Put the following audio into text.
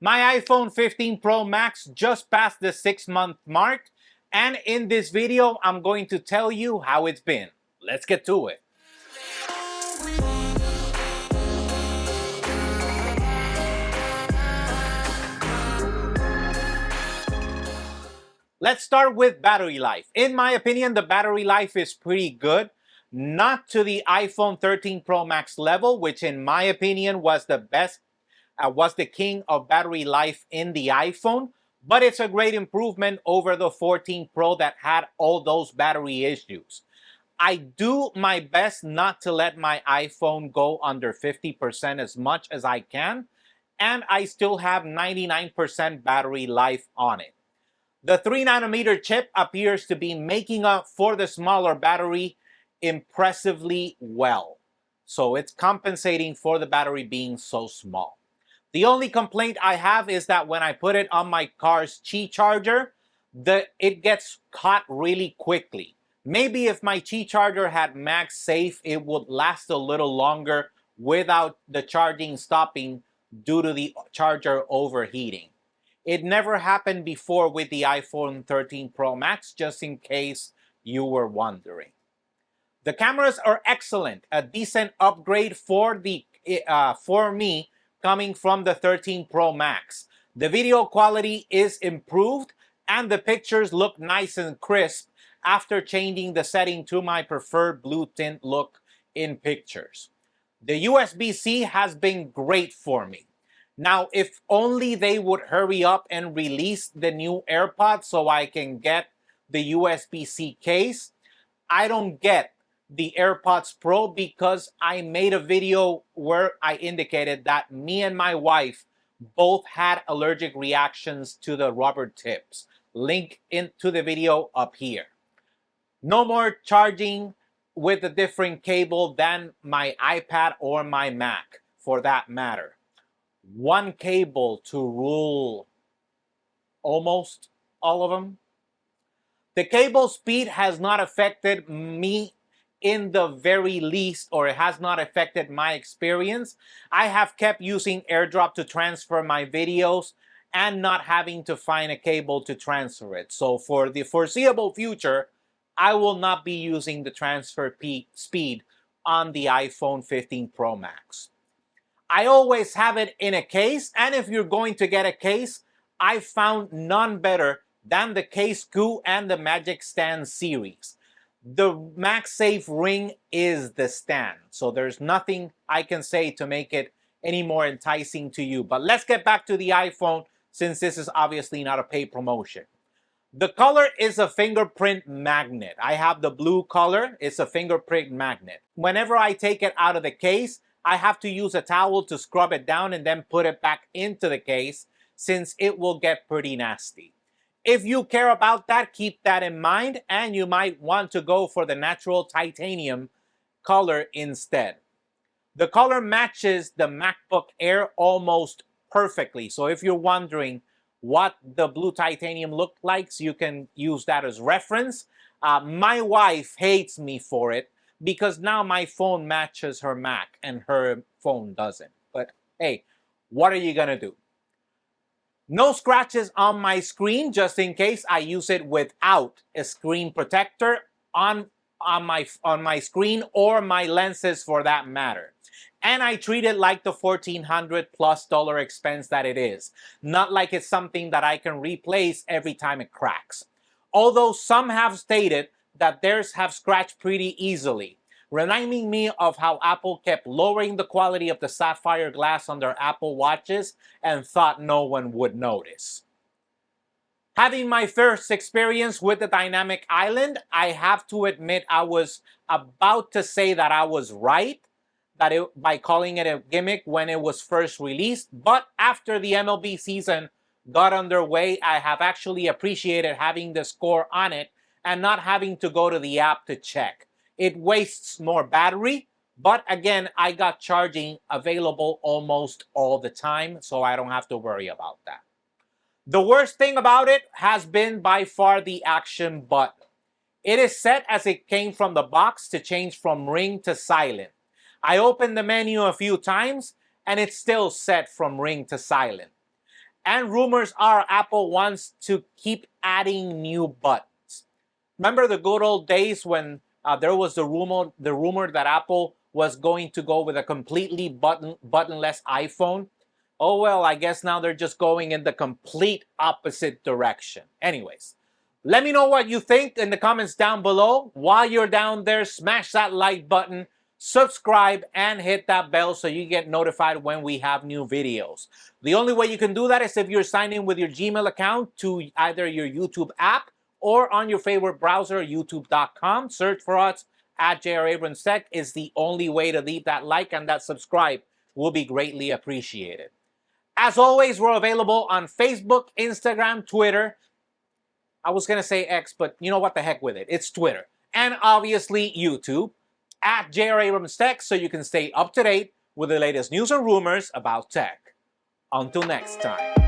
My iPhone 15 Pro Max just passed the 6-month mark, and in this video, I'm going to tell you how it's been. Let's get to it. Let's start with battery life. In my opinion, the battery life is pretty good. Not to the iPhone 13 Pro Max level, which in my opinion was the best, was the king of battery life in the iPhone, but it's a great improvement over the 14 Pro that had all those battery issues. I do my best not to let my iPhone go under 50% as much as I can, and I still have 99% battery life on it. The 3nm chip appears to be making up for the smaller battery impressively well. So it's compensating for the battery being so small. The only complaint I have is that when I put it on my car's Qi charger, it gets hot really quickly. Maybe if my Qi charger had MagSafe, it would last a little longer without the charging stopping due to the charger overheating. It never happened before with the iPhone 13 Pro Max, just in case you were wondering. The cameras are excellent, a decent upgrade for me coming from the 13 Pro Max. The video quality is improved and the pictures look nice and crisp after changing the setting to my preferred blue tint look in pictures. The USB-C has been great for me. Now, if only they would hurry up and release the new AirPods so I can get the USB-C case. I don't get the AirPods Pro because I made a video where I indicated that me and my wife both had allergic reactions to the rubber tips. Link into the video up here. No more charging with a different cable than my iPad or my Mac, for that matter. One cable to rule almost all of them. The cable speed has not affected me in the very least, or it has not affected my experience. I have kept using AirDrop to transfer my videos and not having to find a cable to transfer it. So for the foreseeable future, I will not be using the transfer speed on the iPhone 15 Pro Max. I always have it in a case, and if you're going to get a case, I found none better than the Case Goo and the Magic Stand series. The MagSafe ring is the stand, so there's nothing I can say to make it any more enticing to you. But let's get back to the iPhone, since this is obviously not a paid promotion. The color is a fingerprint magnet. I have the blue color. It's a fingerprint magnet. Whenever I take it out of the case, I have to use a towel to scrub it down and then put it back into the case, since it will get pretty nasty. If you care about that, keep that in mind, and you might want to go for the natural titanium color instead. The color matches the MacBook Air almost perfectly, so if you're wondering what the blue titanium looked like, so you can use that as reference. My wife hates me for it, because now my phone matches her Mac and her phone doesn't. But hey, what are you gonna do? No scratches on my screen, just in case. I use it without a screen protector on my screen, or my lenses for that matter. And I treat it like the $1,400+ expense that it is, not like it's something that I can replace every time it cracks. Although some have stated that theirs have scratched pretty easily, reminding me of how Apple kept lowering the quality of the sapphire glass on their Apple Watches and thought no one would notice. Having my first experience with the Dynamic Island, I have to admit I was about to say that I was right by calling it a gimmick when it was first released, but after the MLB season got underway, I have actually appreciated having the score on it and not having to go to the app to check. It wastes more battery, but again, I got charging available almost all the time, so I don't have to worry about that. The worst thing about it has been by far the action button. It is set as it came from the box to change from ring to silent. I opened the menu a few times and it's still set from ring to silent. And rumors are Apple wants to keep adding new buttons. Remember the good old days when there was the rumor that Apple was going to go with a completely buttonless iPhone? Oh well, I guess now they're just going in the complete opposite direction. Anyways, let me know what you think in the comments down below. While you're down there, smash that like button, subscribe, and hit that bell so you get notified when we have new videos. The only way you can do that is if you're signed in with your Gmail account to either your YouTube app or on your favorite browser, youtube.com. Search for us at J.R. Abrams Tech is the only way to leave that like and that subscribe will be greatly appreciated. As always, we're available on Facebook, Instagram, Twitter. I was going to say X, but you know what, the heck with it. It's Twitter. And obviously YouTube at J.R. Abrams Tech so you can stay up to date with the latest news and rumors about tech. Until next time.